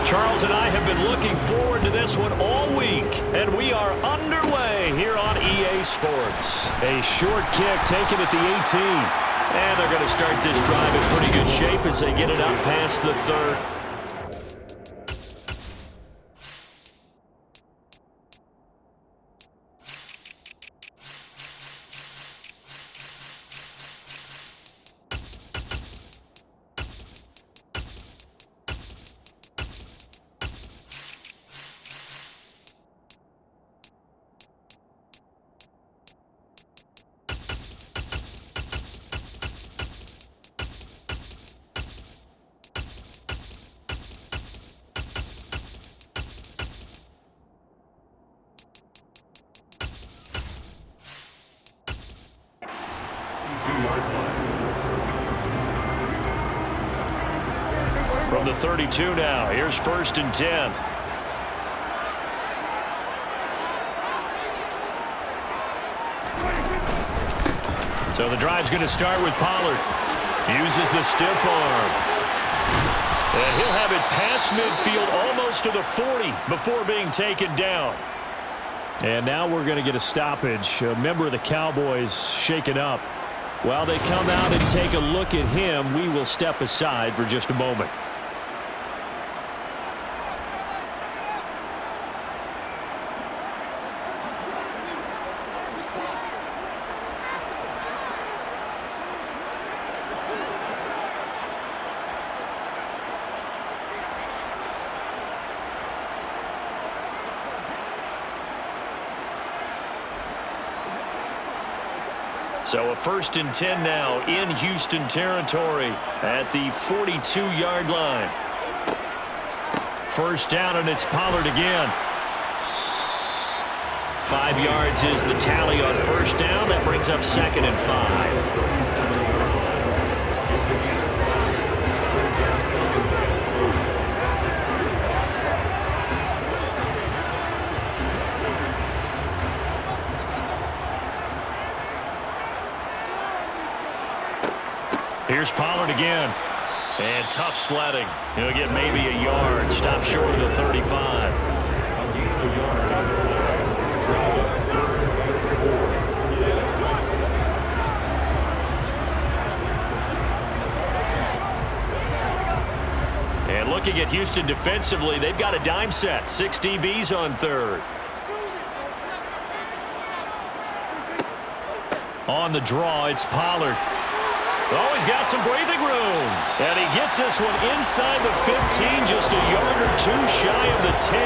Charles and I have been looking forward to this one all week, and we are underway here on EA Sports. A short kick taken at the 18. And they're going to start this drive in pretty good shape as they get it up past the 30. From the 32 now, here's 1st and 10. So the drive's going to start with Pollard. Uses the stiff arm. And he'll have it past midfield almost to the 40 before being taken down. And now we're going to get a stoppage. A member of the Cowboys shaken up. While they come out and take a look at him, we will step aside for just a moment. So a 1st and 10 now in Houston territory at the 42-yard line. 1st down, and it's Pollard again. 5 yards is the tally on 1st down. That brings up 2nd and 5. Here's Pollard again. And tough sledding. He'll get maybe a yard. Stop short of the 35. And looking at Houston defensively, they've got a dime set. 6 DBs on 3rd. On the draw, it's Pollard. Oh, he's got some breathing room. And he gets this one inside the 15, just a yard or 2 shy of the 10.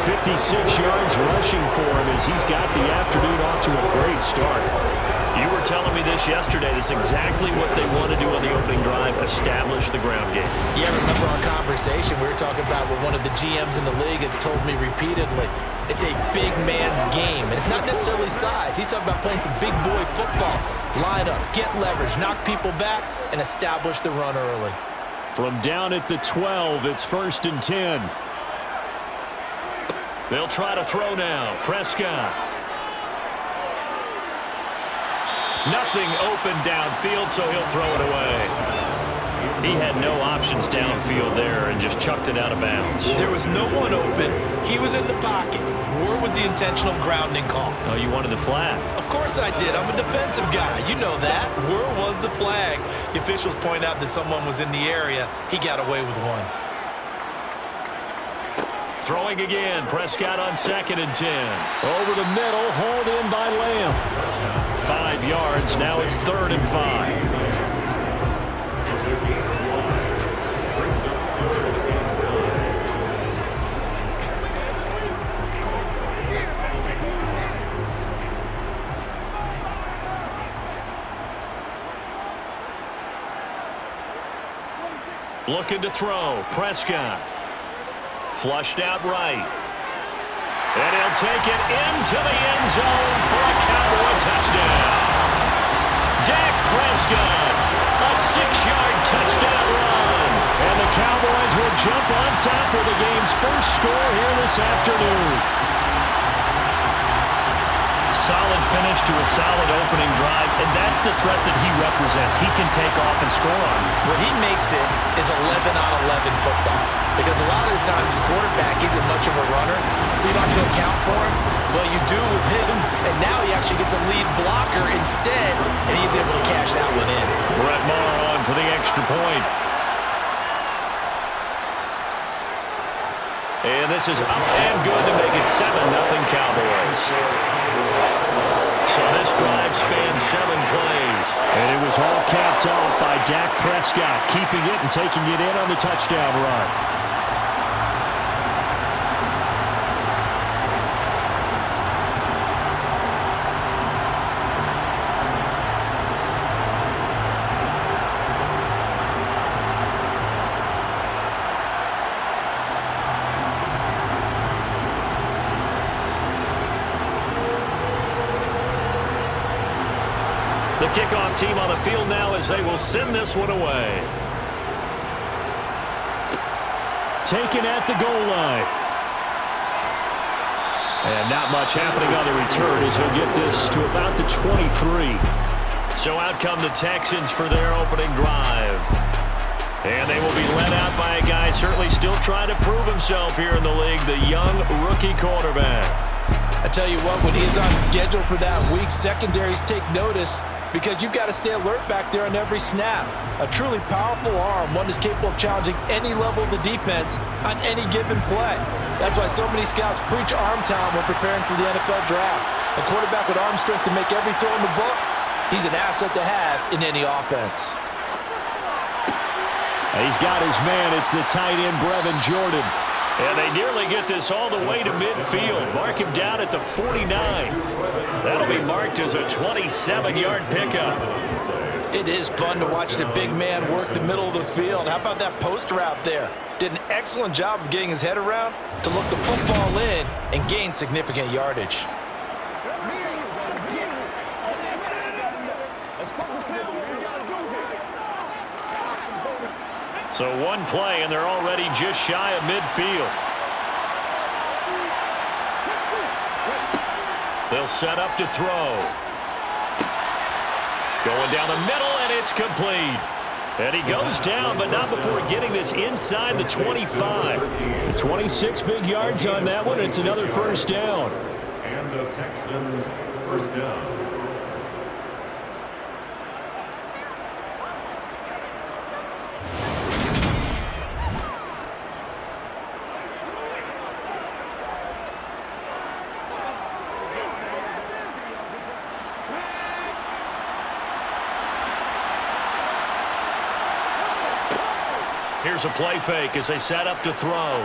56 yards rushing for him as he's got the afternoon off to a great start. You were telling me this yesterday. This is exactly what they want to do on the opening drive, establish the ground game. Yeah, remember our conversation we were talking about with one of the GMs in the league has told me repeatedly. It's a big man's game, and it's not necessarily size. He's talking about playing some big boy football. Line up, get leverage, knock people back, and establish the run early. From down at the 12, it's 1st and 10. They'll try to throw now. Prescott. Nothing open downfield, so he'll throw it away. He had no options downfield there and just chucked it out of bounds. There was no one open. He was in the pocket. Where was the intentional grounding call? Oh, you wanted the flag. Of course I did. I'm a defensive guy. You know that. Where was the flag? The officials point out that someone was in the area. He got away with one. Throwing again. Prescott on 2nd and 10. Over the middle, hauled in by Lamb. 5 yards. Now it's 3rd and 5. Looking to throw. Prescott. Flushed out right. And he'll take it into the end zone for a Cowboy touchdown. Dak Prescott, a 6-yard touchdown run. And the Cowboys will jump on top with the game's first score here this afternoon. solid finish to a solid opening drive, and that's the threat that he represents. He can take off and score on. What he makes it is 11 on 11 football. Because a lot of the times the quarterback isn't much of a runner, so you don't have to account for him. Well, you do with him, and now he actually gets a lead blocker instead, and he's able to cash that one in. Brett Maher on for the extra point. And this is up and good to make it 7-0 Cowboys. So this drive spans 7 plays. And it was all capped off by Dak Prescott, keeping it and taking it in on the touchdown run. The kickoff team on the field now as they will send this one away. Taken at the goal line. And not much happening on the return as he'll get this to about the 23. So out come the Texans for their opening drive. And they will be led out by a guy certainly still trying to prove himself here in the league, the young rookie quarterback. I tell you what, when he's on schedule for that week, secondaries take notice because you've got to stay alert back there on every snap. A truly powerful arm, one that's capable of challenging any level of the defense on any given play. That's why so many scouts preach arm talent when preparing for the NFL draft. A quarterback with arm strength to make every throw in the book, he's an asset to have in any offense. He's got his man. It's the tight end, Brevin Jordan. And they nearly get this all the way to midfield. Mark him down at the 49. That'll be marked as a 27-yard pickup. It is fun to watch the big man work the middle of the field. How about that post route there? Did an excellent job of getting his head around to look the football in and gain significant yardage. So one play, and they're already just shy of midfield. They'll set up to throw. Going down the middle, and it's complete. And he goes down, but not before getting this inside the 25. 26 big yards on that one. It's another first down. And the Texans first down. Here's a play fake as they set up to throw.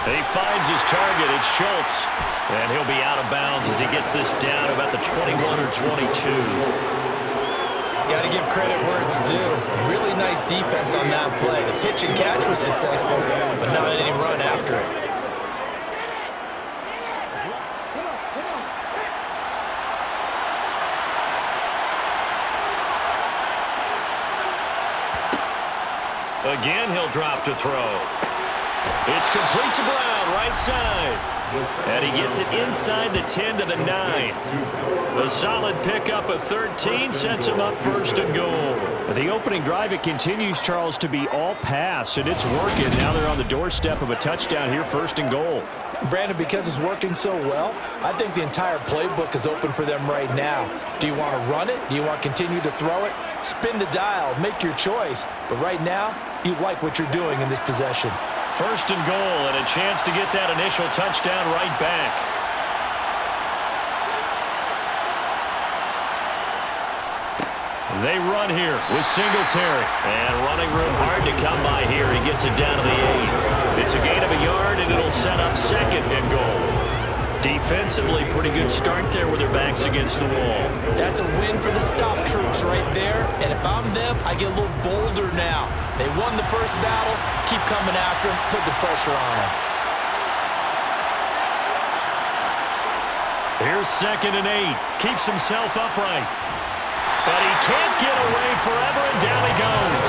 He finds his target. It's Schultz. And he'll be out of bounds as he gets this down about the 21 or 22. Got to give credit where it's due. Really nice defense on that play. The pitch and catch was successful, but not any run after it. Again, he'll drop to throw. It's complete to Brown, right side. And he gets it inside the 10 to the 9. A solid pickup of 13 sets him up first and goal. The opening drive, it continues, Charles, to be all pass, and it's working. Now they're on the doorstep of a touchdown here, first and goal. Brandon, because it's working so well, I think the entire playbook is open for them right now. Do you want to run it? Do you want to continue to throw it? Spin the dial, make your choice. But right now, you like what you're doing in this possession. First and goal, and a chance to get that initial touchdown right back. They run here with Singletary. And running room hard to come by here. He gets it down to the 8. It's a gain of a yard, and it'll set up second and goal. Defensively, pretty good start there with their backs against the wall. That's a win for the stop troops right there. And if I'm them, I get a little bolder now. They won the first battle. Keep coming after them. Put the pressure on them. Here's second and 8. Keeps himself upright. But he can't get away forever, and down he goes.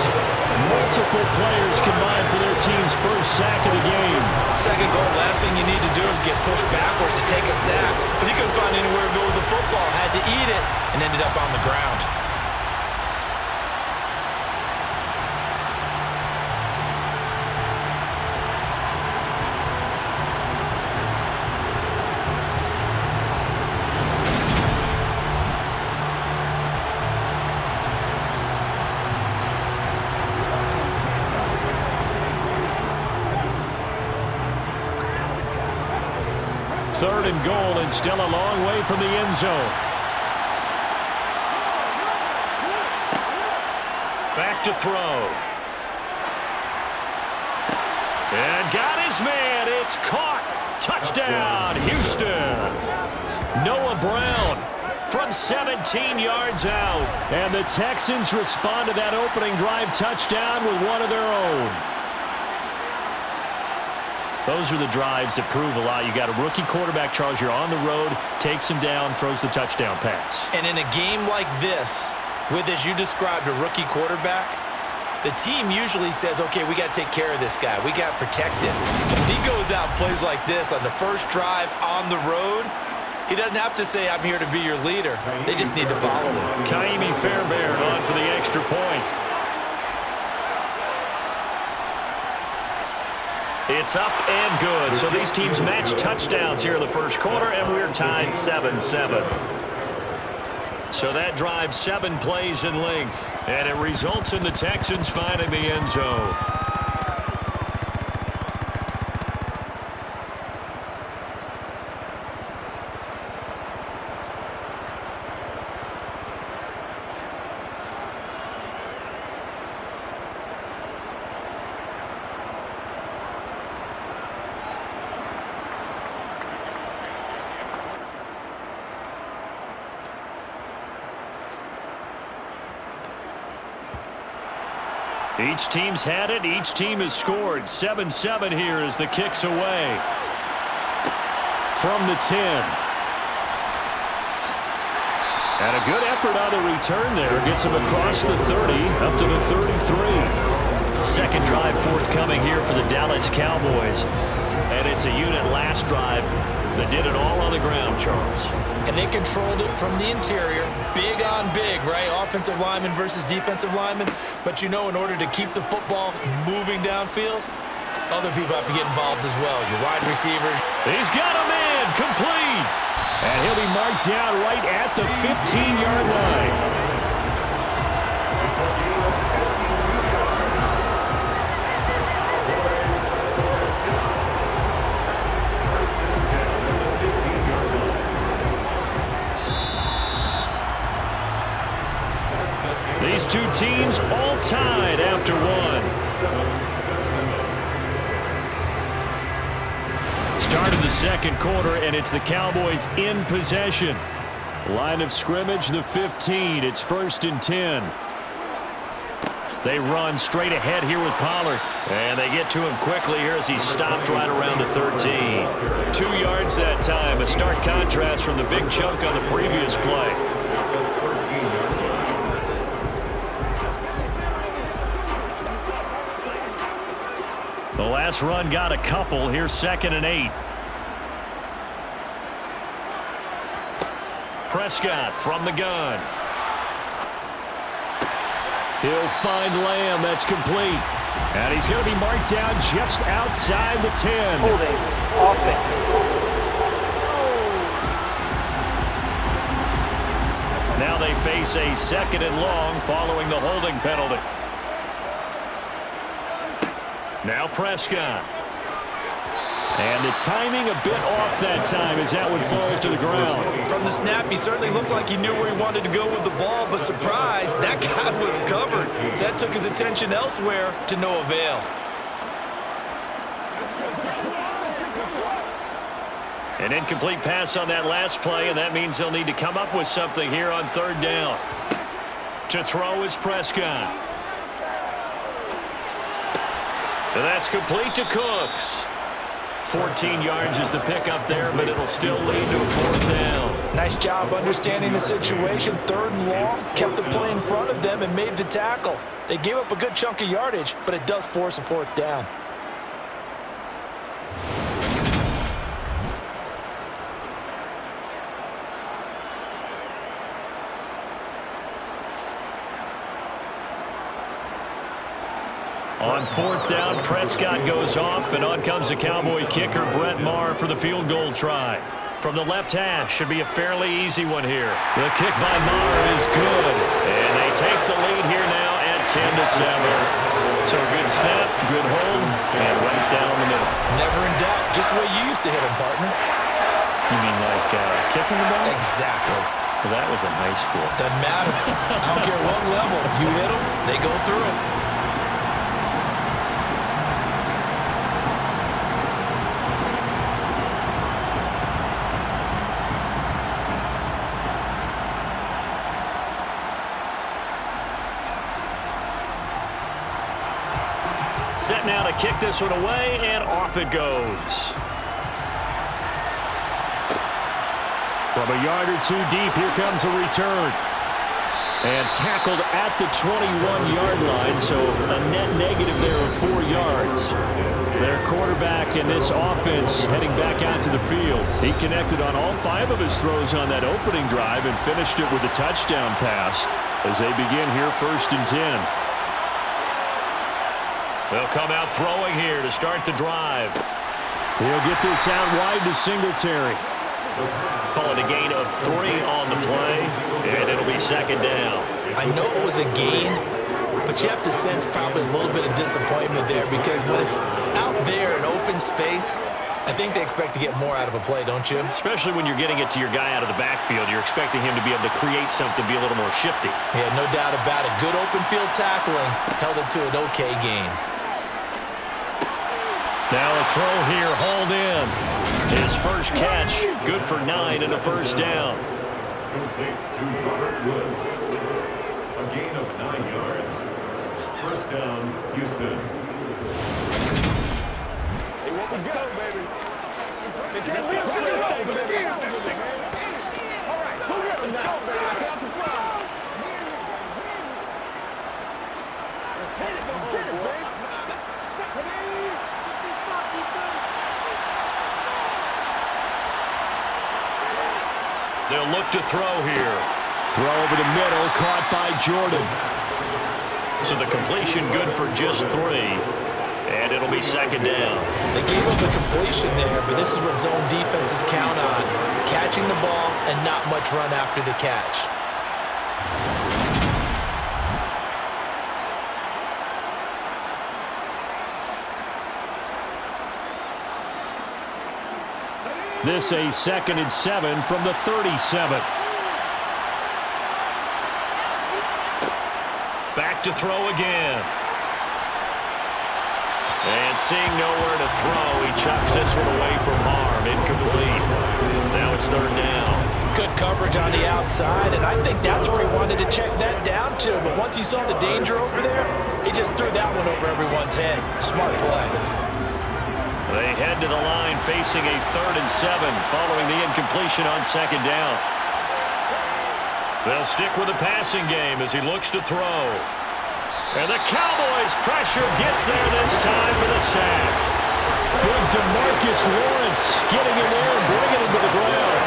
Multiple players combined for their team's first sack of the game. Second goal, last thing you need to do is get pushed backwards to take a sack. But he couldn't find anywhere to go with the football, had to eat it, and ended up on the ground. Third and goal, and still a long way from the end zone. Back to throw. And got his man. It's caught. Touchdown, Houston. Noah Brown from 17 yards out. And the Texans respond to that opening drive touchdown with one of their own. Those are the drives that prove a lot. You got a rookie quarterback, Charles. You're on the road, takes him down, throws the touchdown pass. And in a game like this, with, as you described, a rookie quarterback, the team usually says, okay, we got to take care of this guy. We got to protect him. But when he goes out and plays like this on the first drive on the road, he doesn't have to say, I'm here to be your leader. They just need to follow him. Kaimi Fairbairn on for the extra point. It's up and good. So these teams match touchdowns here in the first quarter, and we're tied 7-7. So that drives 7 plays in length, and it results in the Texans finding the end zone. Each team's had it. Each team has scored. 7-7 here as the kick's away. From the 10. And a good effort on the return there. Gets him across the 30, up to the 33. Second drive forthcoming here for the Dallas Cowboys. And it's a unit last drive that did it all on the ground, Charles. And they controlled it from the interior. Big on big, right? Offensive lineman versus defensive lineman. But you know, in order to keep the football moving downfield, other people have to get involved as well. Your wide receivers. He's got a man complete. And he'll be marked down right at the 15-yard line. These two teams all tied after one. Start of the second quarter, and it's the Cowboys in possession. Line of scrimmage, the 15. It's 1st and 10. They run straight ahead here with Pollard. And they get to him quickly here as he stopped right around the 13. 2 yards that time. A stark contrast from the big chunk on the previous play. The last run got a couple. Here's 2nd and 8. Prescott from the gun. He'll find Lamb. That's complete. And he's going to be marked down just outside the 10. Holding. Offense. Now they face a 2nd and long following the holding penalty. Now Prescott. And the timing a bit off that time as that one falls to the ground. From the snap, he certainly looked like he knew where he wanted to go with the ball, but surprise, that guy was covered. So that took his attention elsewhere to no avail. An incomplete pass on that last play, and that means they'll need to come up with something here on 3rd down. To throw is Prescott. And that's complete to Cooks. 14 yards is the pickup there, but it'll still lead to a 4th down. Nice job understanding the situation. 3rd and long, kept the play in front of them and made the tackle. They gave up a good chunk of yardage, but it does force a 4th down. On 4th down, Prescott goes off, and on comes the Cowboy kicker, Brett Maher, for the field goal try. From the left hash, should be a fairly easy one here. The kick by Maher is good, and they take the lead here now at 10-7. So a good snap, good hold, and right down the middle. Never in doubt. Just the way you used to hit him, partner. You mean like kicking the ball? Exactly. Well, that was in high school. Doesn't matter. I don't care what level. You hit them, they go through. Set now to kick this one away, and off it goes. From a yard or two deep, here comes a return. And tackled at the 21-yard line, so a net negative there of 4 yards. Their quarterback in this offense heading back out to the field. He connected on all 5 of his throws on that opening drive and finished it with a touchdown pass as they begin here 1st and 10. They'll come out throwing here to start the drive. He'll get this out wide to Singletary. Call it a gain of 3 on the play, and it'll be 2nd down. I know it was a gain, but you have to sense probably a little bit of disappointment there because when it's out there in open space, I think they expect to get more out of a play, don't you? Especially when you're getting it to your guy out of the backfield. You're expecting him to be able to create something, be a little more shifty. Yeah, no doubt about it. Good open field tackling held it to an okay gain. Now a throw here, hauled in. His first catch, good for 9 and a 1st down. Complete to Robert Woods. A gain of 9 yards. 1st down, Houston. Let's go, baby. All right, go get him now. Let's hit it, get it, baby. They'll look to throw here. Throw over the middle, caught by Jordan. So the completion good for just 3. And it'll be 2nd down. They gave up the completion there, but this is what zone defenses count on. Catching the ball and not much run after the catch. This a 2nd and 7 from the 37. Back to throw again. And seeing nowhere to throw, he chucks this one away from harm. Incomplete. Now it's 3rd down. Good coverage on the outside, and I think that's where he wanted to check that down to. But once he saw the danger over there, he just threw that one over everyone's head. Smart play. They head to the line facing a 3rd and 7 following the incompletion on 2nd down. They'll stick with the passing game as he looks to throw. And the Cowboys pressure gets there this time for the sack. Big DeMarcus Lawrence getting in there and bringing him to the ground.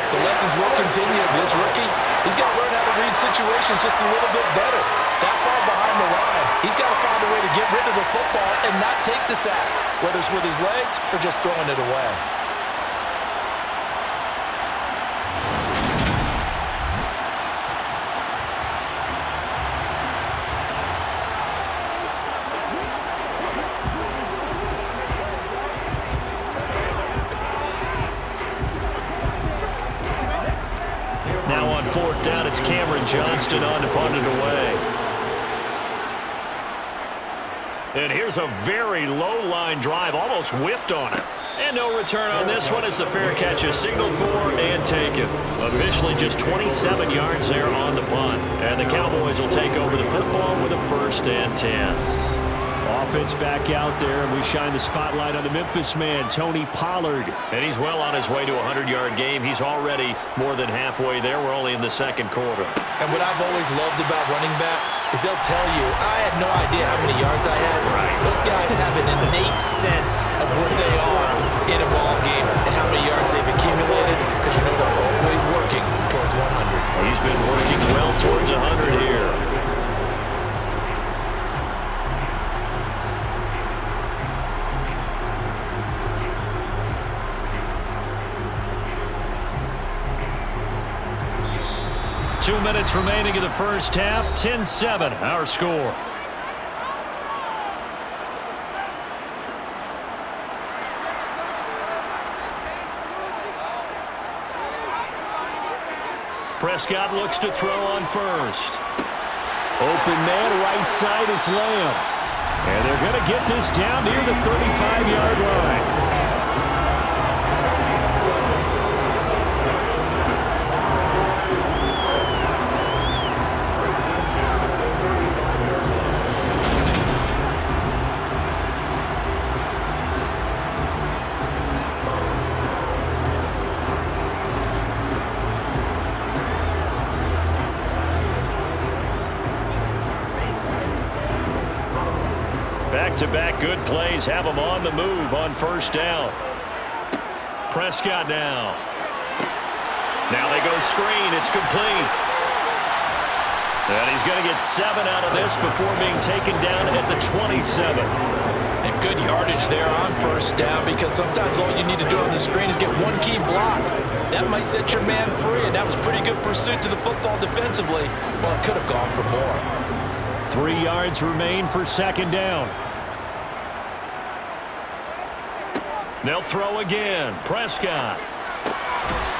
The lessons will continue. This rookie, he's got to learn how to read situations just a little bit better. That far behind the line, he's got to find a way to get rid of the football and not take the sack, whether it's with his legs or just throwing it away. Now on 4th down, it's Cameron Johnston on to punt it away. And here's a very low-line drive, almost whiffed on it. And no return on this one as the fair catch is signaled for and taken. Officially just 27 yards there on the punt. And the Cowboys will take over the football with a 1st and 10. Offense back out there, and we shine the spotlight on the Memphis man, Tony Pollard. And he's well on his way to a 100-yard game. He's already more than halfway there. We're only in the 2nd quarter. And what I've always loved about running backs is they'll tell you, I had no idea how many yards I had. Right. Those guys have an innate sense of where they are in a ball game and how many yards they've accumulated because you know they're always working towards 100. He's been working well towards 100 here. 2 minutes remaining in the first half. 10-7, our score. Prescott looks to throw on first. Open man, right side, it's Lamb. And they're going to get this down near the 35-yard line. Back-to-back good plays have them on the move on first down. Prescott now. Now they go screen. It's complete. And he's going to get 7 out of this before being taken down at the 27. And good yardage there on first down, because sometimes all you need to do on the screen is get one key block. That might set your man free, and that was pretty good pursuit to the football defensively. Well, it could have gone for more. 3 yards remain for second down. They'll throw again. Prescott.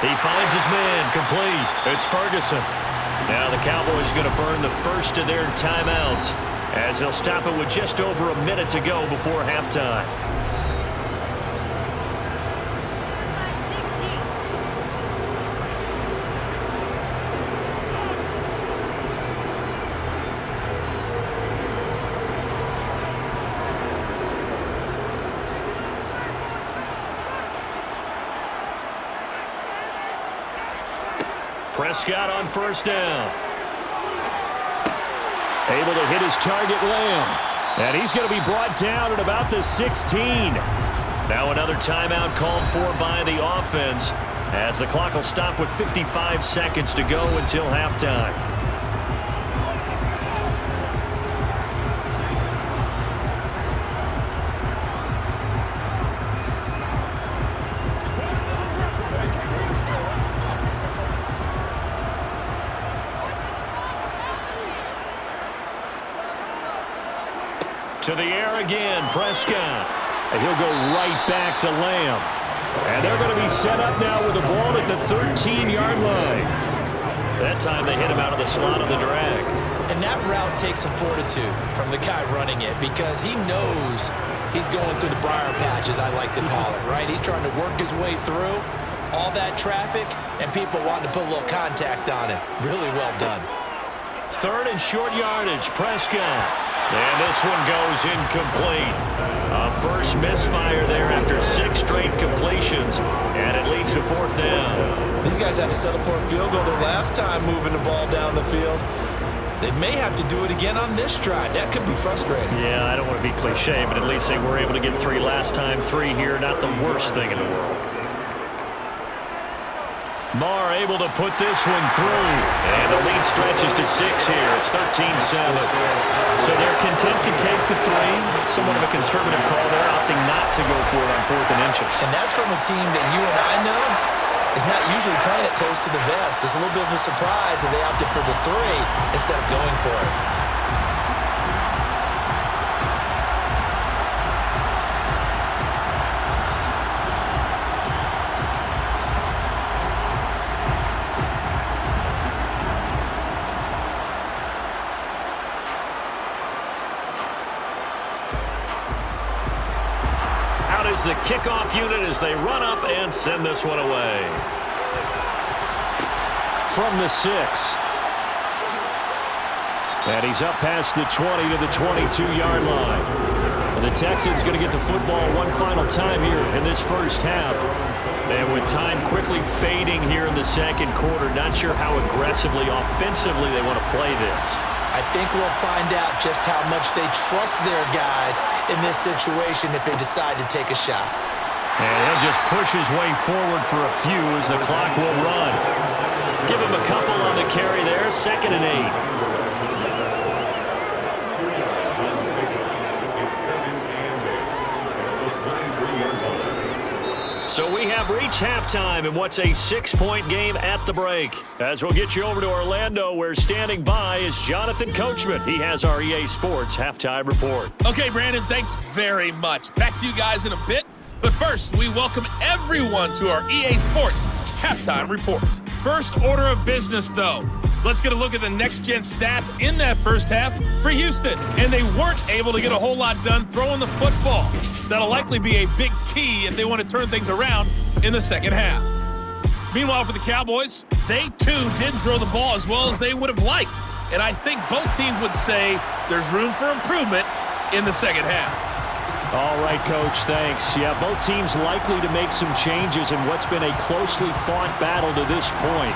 He finds his man. Complete. It's Ferguson. Now the Cowboys going to burn the first of their timeouts as they'll stop it with just over a minute to go before halftime. Prescott on first down. Able to hit his target, Lamb. And he's going to be brought down at about the 16. Now another timeout called for by the offense as the clock will stop with 55 seconds to go until halftime. To the air again, Prescott. And he'll go right back to Lamb. And they're going to be set up now with the ball at the 13-yard line. That time they hit him out of the slot on the drag. And that route takes some fortitude from the guy running it, because he knows he's going through the briar patches, I like to call it, right? He's trying to work his way through all that traffic and people wanting to put a little contact on it. Really well done. Third and short yardage, Prescott. And this one goes incomplete. A first misfire there after 6 straight completions. And it leads to fourth down. These guys had to settle for a field goal their last time moving the ball down the field. They may have to do it again on this drive. That could be frustrating. Yeah, I don't want to be cliche, but at least they were able to get 3 last time. 3 here, not the worst thing in the world. Marr able to put this one through. And the lead stretches to 6 here. It's 13-7. So they're content to take the 3. Somewhat of a conservative call. They're opting not to go for it on 4th and inches. And that's from a team that you and I know is not usually playing it close to the vest. It's a little bit of a surprise that they opted for the 3 instead of going for it. The kickoff unit as they run up and send this one away. From the 6. And he's up past the 20 to the 22-yard line. And the Texans going to get the football one final time here in this first half. And with time quickly fading here in the second quarter, not sure how aggressively, offensively they want to play this. I think we'll find out just how much they trust their guys in this situation if they decide to take a shot. And he'll just push his way forward for a few as the clock will run. Give him a couple on the carry there, 2nd and 8. So we have reached halftime in what's a 6-point game at the break. As we'll get you over to Orlando, where standing by is Jonathan Coachman. He has our EA Sports halftime report. Okay, Brandon, thanks very much. Back to you guys in a bit. But first, we welcome everyone to our EA Sports halftime report. First order of business, though. Let's get a look at the next-gen stats in that first half for Houston. And they weren't able to get a whole lot done throwing the football. That'll likely be a big key if they want to turn things around in the second half. Meanwhile, for the Cowboys, they too didn't throw the ball as well as they would have liked. And I think both teams would say there's room for improvement in the second half. All right, Coach, thanks. Yeah, both teams likely to make some changes in what's been a closely fought battle to this point.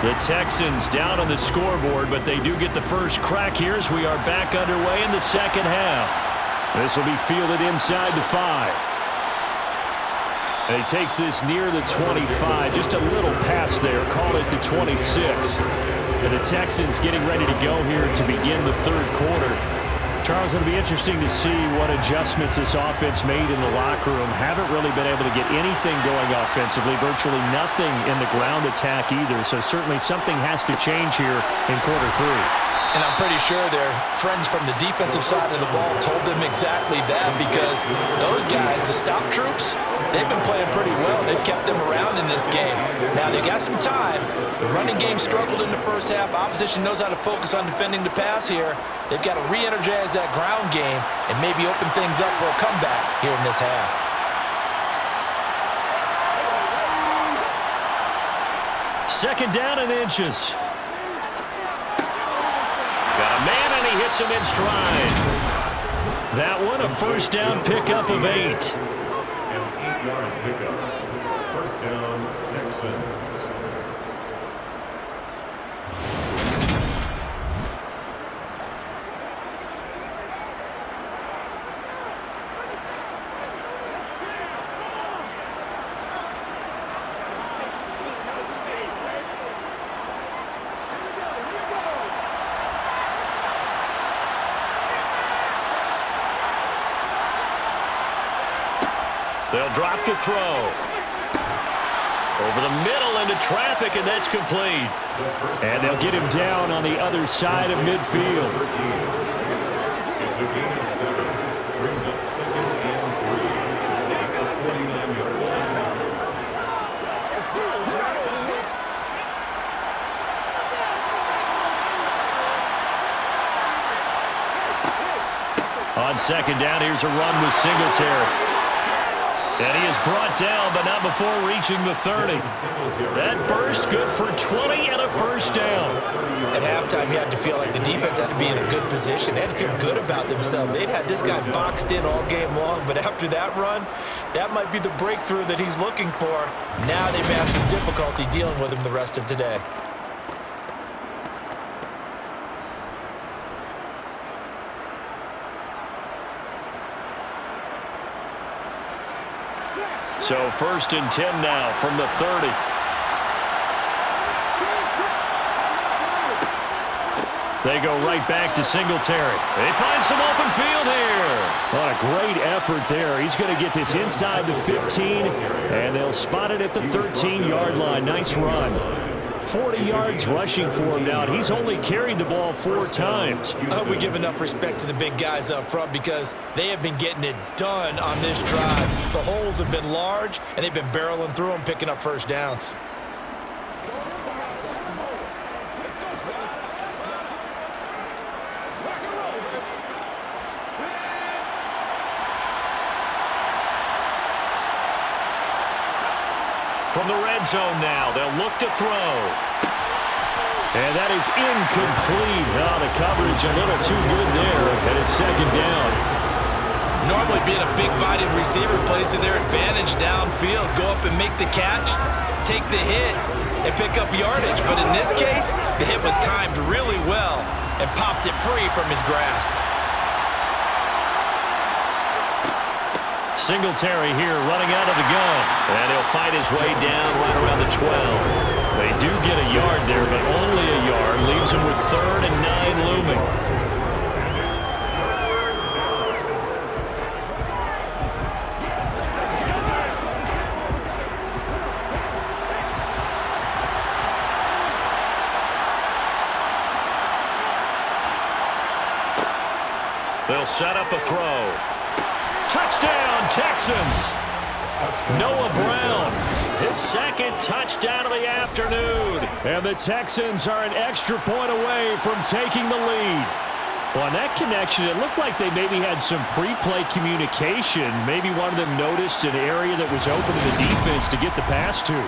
The Texans down on the scoreboard, but they do get the first crack here as we are back underway in the second half. This will be fielded inside the 5. And he takes this near the 25, just a little pass there, call it the 26. And the Texans getting ready to go here to begin the third quarter. Charles, it'll be interesting to see what adjustments this offense made in the locker room. Haven't really been able to get anything going offensively, virtually nothing in the ground attack either. So certainly something has to change here in quarter 3. And I'm pretty sure their friends from the defensive side of the ball told them exactly that, because those guys, the stop troops, they've been playing pretty well. They've kept them around in this game. Now, they got some time. The running game struggled in the first half. Opposition knows how to focus on defending the pass here. They've got to re-energize that ground game and maybe open things up for a comeback here in this half. Second down and inches. Got a man, and he hits him in stride. That one, a first down pickup of 8. An 8-yard pickup. First down, Texans. They'll drop to throw. Over the middle into traffic, and that's complete. And they'll get him down on the other side of midfield. It's a gain of 7. Brings up 2nd and 3. At the 49-yard line. On second down, here's a run with Singletary. And he is brought down, but not before reaching the 30. That burst good for 20 and a first down. At halftime, you had to feel like the defense had to be in a good position. They had to feel good about themselves. They'd had this guy boxed in all game long, but after that run, that might be the breakthrough that he's looking for. Now they may have some difficulty dealing with him the rest of today. So first and 10 now from the 30. They go right back to Singletary. They find some open field here. What a great effort there. He's going to get this inside the 15, and they'll spot it at the 13-yard line. Nice run. 40 yards rushing for him now. He's only carried the ball 4 times. I hope we give enough respect to the big guys up front, because they have been getting it done on this drive. The holes have been large, and they've been barreling through them, picking up first downs. From the red zone now, they'll look to throw. And that is incomplete. Oh, the coverage a little too good there, and it's second down. Normally being a big-bodied receiver plays to their advantage downfield. Go up and make the catch, take the hit, and pick up yardage. But in this case, the hit was timed really well and popped it free from his grasp. Singletary here running out of the gun. And he'll fight his way down right around the 12. They do get a yard there, but only a yard. Leaves him with 3rd and 9 looming. They'll set up a throw. Touchdown, Texans! Noah Brown, his 2nd touchdown of the afternoon. And the Texans are an extra point away from taking the lead. Well, on that connection, it looked like they maybe had some pre-play communication. Maybe one of them noticed an area that was open to the defense to get the pass to.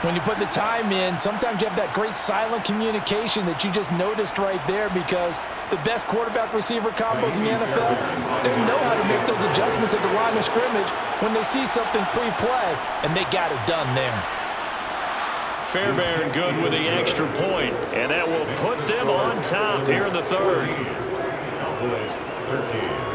When you put the time in, sometimes you have that great silent communication that you just noticed right there, because the best quarterback-receiver combos in the NFL, they know how to make those adjustments at the line of scrimmage when they see something pre-play, and they got it done there. Fairbairn good with the extra point, and that will put them on top here in the 3rd. Cowboys 13.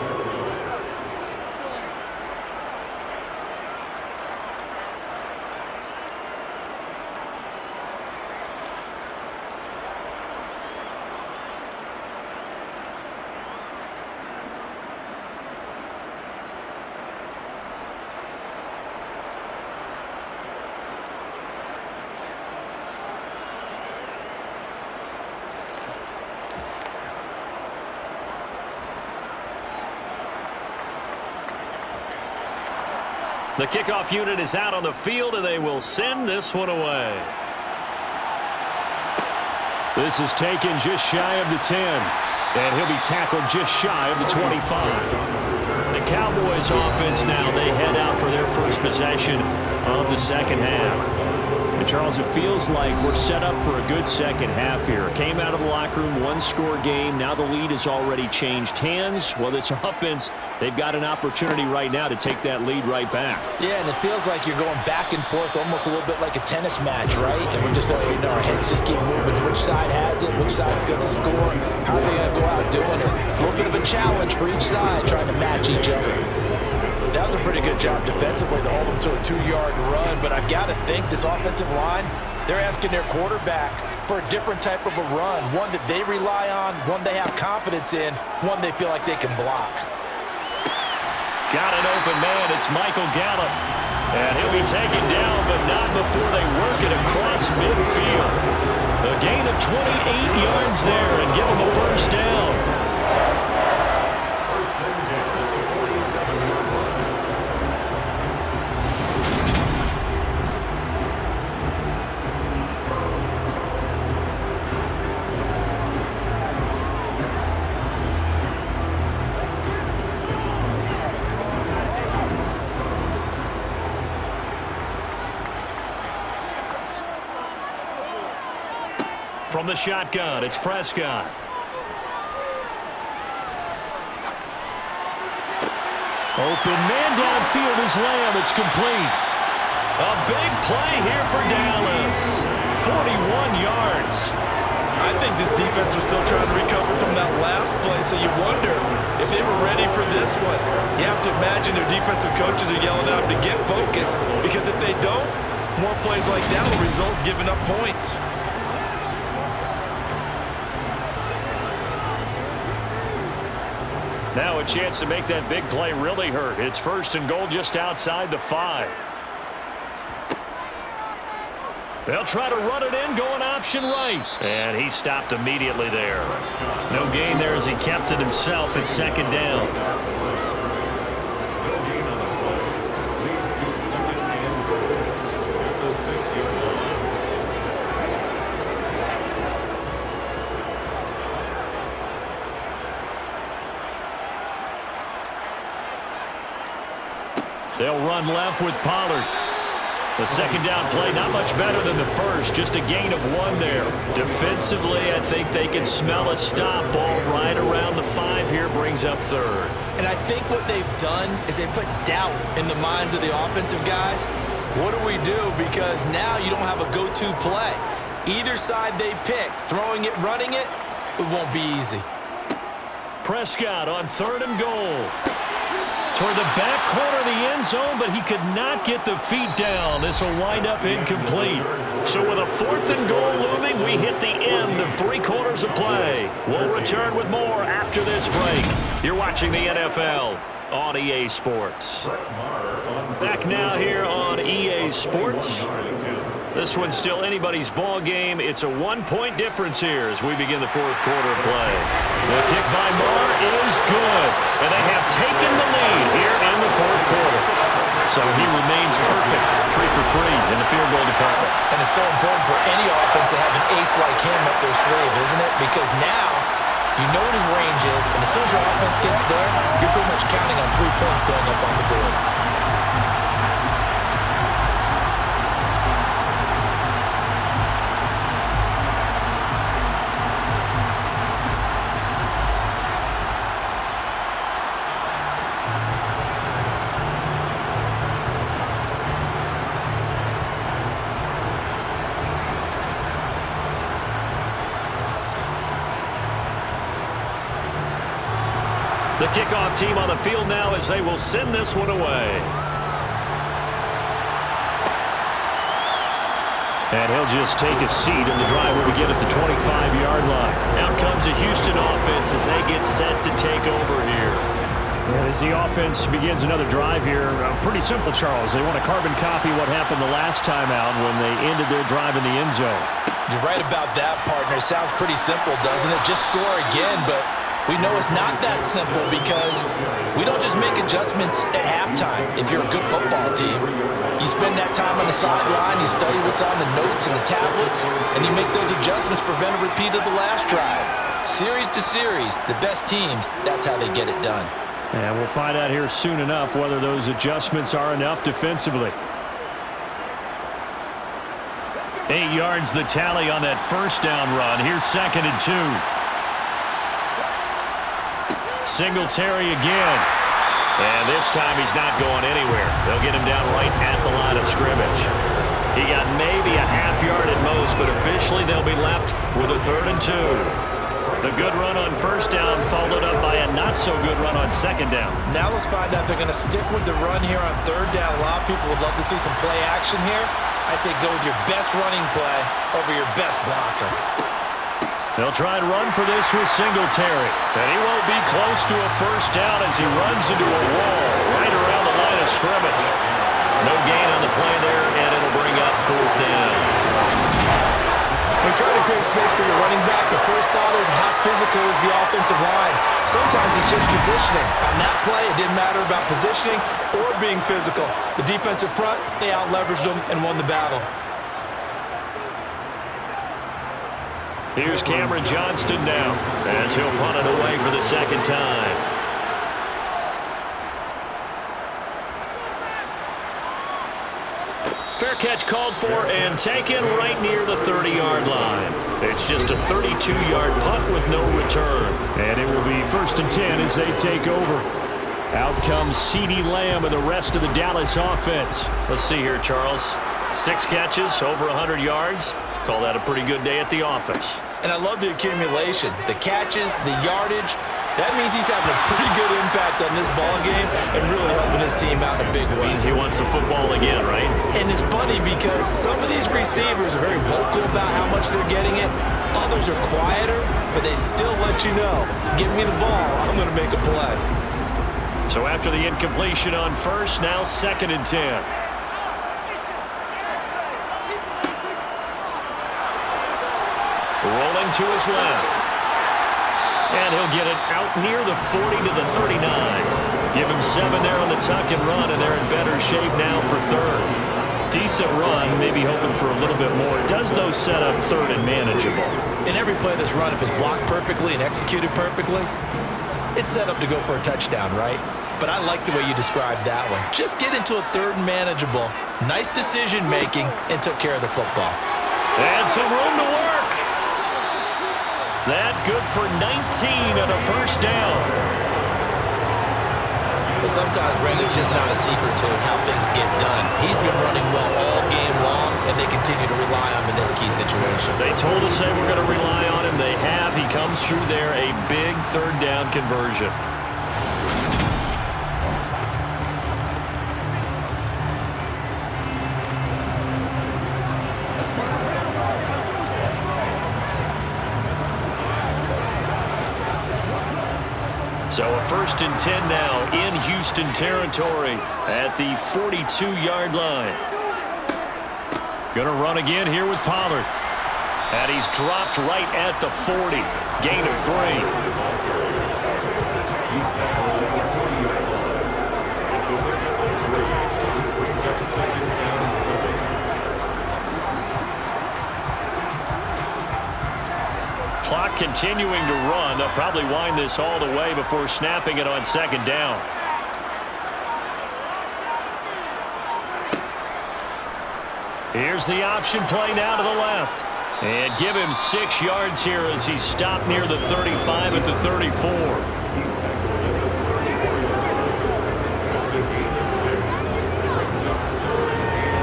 The kickoff unit is out on the field, and they will send this one away. This is taken just shy of the 10, and he'll be tackled just shy of the 25. The Cowboys offense now, they head out for their first possession of the second half. And Charles, it feels like we're set up for a good second half here. Came out of the locker room, 1-score game. Now the lead has already changed hands. Well, this offense, they've got an opportunity right now to take that lead right back. Yeah, and it feels like you're going back and forth almost a little bit like a tennis match, right? And we're just, our heads just keep moving. Which side has it? Which side's going to score? How are they going to go out doing it? A little bit of a challenge for each side, trying to match each other. That was a pretty good job defensively to hold them to a 2-yard run, but I've got to think this offensive line, they're asking their quarterback for a different type of a run, one that they rely on, one they have confidence in, one they feel like they can block. Got an open man. It's Michael Gallup. And he'll be taken down, but not before they work it across midfield. A gain of 28 yards there and give him a first down. First and 10 at the 47-yard line. From the shotgun, it's Prescott. Open man downfield is Lamb. It's complete. A big play here for Dallas. 41 yards. I think this defense was still trying to recover from that last play, so you wonder if they were ready for this one. You have to imagine their defensive coaches are yelling at them to get focused, because if they don't, more plays like that will result in giving up points. Now a chance to make that big play really hurt. It's 1st and goal just outside the 5. They'll try to run it in, going option right. And he stopped immediately there. No gain there as he kept it himself at 2nd down. No gain on the play. Leads to 2nd and goal at the 6-yard line. They'll run left with Pollard. The second down play, not much better than the first, just a gain of 1 there. Defensively, I think they can smell a stop. Ball right around the 5 here, brings up 3rd. And I think what they've done is they put doubt in the minds of the offensive guys. What do we do? Because now you don't have a go-to play. Either side they pick, throwing it, running it, it won't be easy. Prescott on 3rd and goal. Toward the back corner of the end zone, but he could not get the feet down. This will wind up incomplete. So with a 4th and goal looming, we hit the end of 3 quarters of play. We'll return with more after this break. You're watching the NFL on EA Sports. Back now here on EA Sports. This one's still anybody's ball game. It's a 1-point difference here as we begin the 4th quarter of play. The kick by Marr is good, and they have taken the lead here in the 4th quarter. So he remains perfect, 3 for 3 in the field goal department. And it's so important for any offense to have an ace like him up their sleeve, isn't it? Because now you know what his range is, and as soon as your offense gets there, you're pretty much counting on 3 points going up on the board. The kickoff team on the field now as they will send this one away. And he'll just take a seat, and the drive will begin at the 25-yard line. Out comes a Houston offense as they get set to take over here. And as the offense begins another drive here, pretty simple, Charles. They want to carbon copy what happened the last time out when they ended their drive in the end zone. You're right about that, partner. It sounds pretty simple, doesn't it? Just score again, but we know it's not that simple because we don't just make adjustments at halftime. If you're a good football team, you spend that time on the sideline, you study what's on the notes and the tablets, and you make those adjustments, prevent a repeat of the last drive. Series to series, the best teams, that's how they get it done. And we'll find out here soon enough whether those adjustments are enough defensively. 8 yards the tally on that first down run. Here's 2nd and 2. Singletary again. And this time he's not going anywhere. They'll get him down right at the line of scrimmage. He got maybe a half yard at most, but officially they'll be left with a 3rd and 2. The good run on first down followed up by a not-so-good run on 2nd down. Now let's find out if they're going to stick with the run here on 3rd down. A lot of people would love to see some play action here. I say go with your best running play over your best blocker. They'll try and run for this with Singletary. And he won't be close to a first down as he runs into a wall right around the line of scrimmage. No gain on the play there, and it'll bring up 4th down. When trying to create space for your running back, the first thought is how physical is the offensive line. Sometimes it's just positioning. On that play, it didn't matter about positioning or being physical. The defensive front, they out-leveraged them and won the battle. Here's Cameron Johnston now as he'll punt it away for the 2nd time. Fair catch called for and taken right near the 30-yard line. It's just a 32-yard punt with no return. And it will be 1st and 10 as they take over. Out comes CeeDee Lamb and the rest of the Dallas offense. Let's see here, Charles. 6 catches, over 100 yards. Call that a pretty good day at the office. And I love the accumulation, the catches, the yardage. That means he's having a pretty good impact on this ball game and really helping his team out in a big way. Means he wants the football again, right? And it's funny because some of these receivers are very vocal about how much they're getting it. Others are quieter, but they still let you know, give me the ball, I'm going to make a play. So after the incompletion on first, now 2nd and 10. Rolling to his left. And he'll get it out near the 40 to the 39. Give him 7 there on the tuck and run, and they're in better shape now for 3rd. Decent run, maybe hoping for a little bit more. Does those set up 3rd and manageable? In every play that's run, if it's blocked perfectly and executed perfectly, it's set up to go for a touchdown, right? But I like the way you described that one. Just get into a 3rd and manageable. Nice decision-making and took care of the football. And some room to work. That good for 19 and a first down. But sometimes, Brandon, it's just not a secret to how things get done. He's been running well all game long, and they continue to rely on him in this key situation. They told us they were going to rely on him. They have. He comes through there, a big third down conversion. So a 1st and 10 now in Houston territory at the 42-yard line. Gonna run again here with Pollard. And he's dropped right at the 40. Gain of 3. He's tackled at the 40-yard line. It's a pickup of 3, which brings up 2nd down and 7. Clock continuing to run. They'll probably wind this all the way before snapping it on 2nd down. Here's the option play now to the left. And give him 6 yards here as he stopped near the 35 at the 34. He's tackled at the 34-yard line. That's a gain of 6. Brings up 3rd and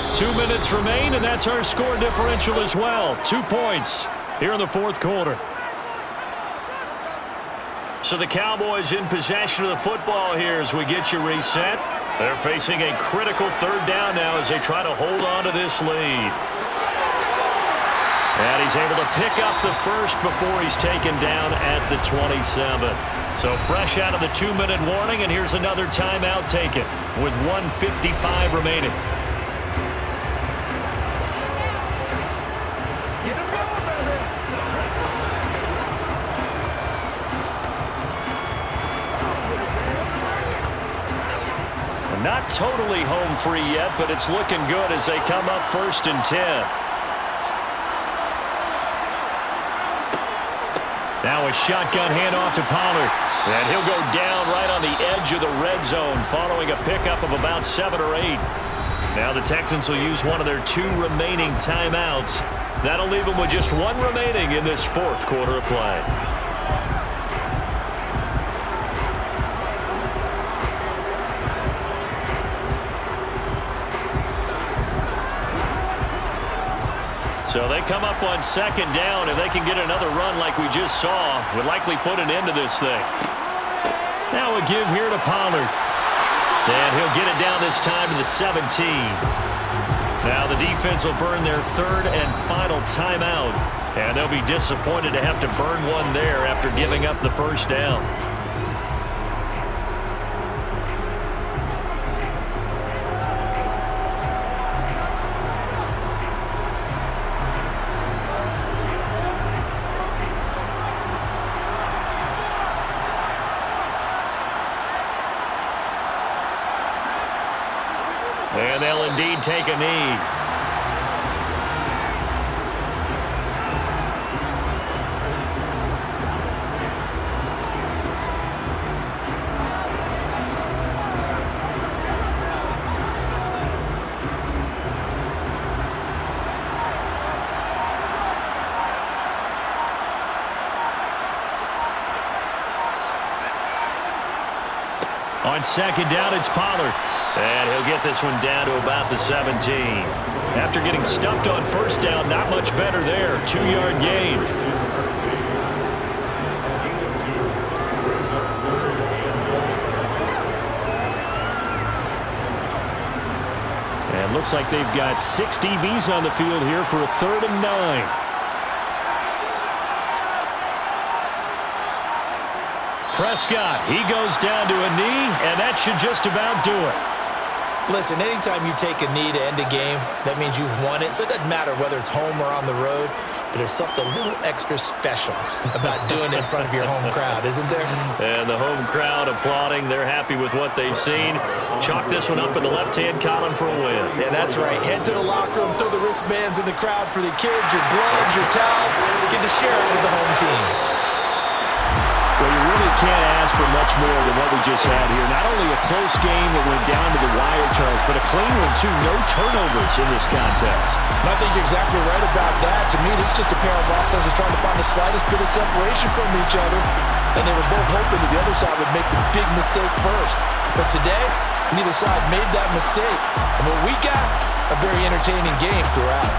1. 2 minutes remain, and that's our score differential as well. 2 points here in the 4th quarter. So the Cowboys in possession of the football here as we get you reset. They're facing a critical 3rd down now as they try to hold on to this lead. And he's able to pick up the first before he's taken down at the 27. So fresh out of the 2-minute warning, and here's another timeout taken with 1:55 remaining. Not totally home free yet, but it's looking good as they come up 1st and 10. Now a shotgun handoff to Pollard. And he'll go down right on the edge of the red zone following a pickup of about 7 or 8. Now the Texans will use one of their 2 remaining timeouts. That'll leave them with just 1 remaining in this 4th quarter of play. So they come up on 2nd down. If they can get another run like we just saw, would likely put an end to this thing. Now a give here to Pollard. And he'll get it down this time to the 17. Now the defense will burn their 3rd and final timeout. And they'll be disappointed to have to burn one there after giving up the 1st down. And they'll indeed take a knee. On 2nd down, it's Pollard. And he'll get this one down to about the 17. After getting stuffed on 1st down, not much better there. 2-yard gain. And looks like they've got 6 DBs on the field here for a 3rd and 9. Prescott, he goes down to a knee, and that should just about do it. Listen, anytime you take a knee to end a game, that means you've won it. So it doesn't matter whether it's home or on the road, but there's something a little extra special about doing it in front of your home crowd, isn't there? And the home crowd applauding. They're happy with what they've seen. Chalk this one up in the left-hand column for a win. Yeah, that's right. Head to the locker room, throw the wristbands in the crowd for the kids, your gloves, your towels. Get to share it with the home team. Well, you really can't ask for much more than what we just had here. Not only a close game that went down to the wire, Charles, but a clean one, too. No turnovers in this contest. And I think you're exactly right about that. To me, this is just a pair of offenses trying to find the slightest bit of separation from each other. And they were both hoping that the other side would make the big mistake first. But today, neither side made that mistake. And what we got, a very entertaining game throughout.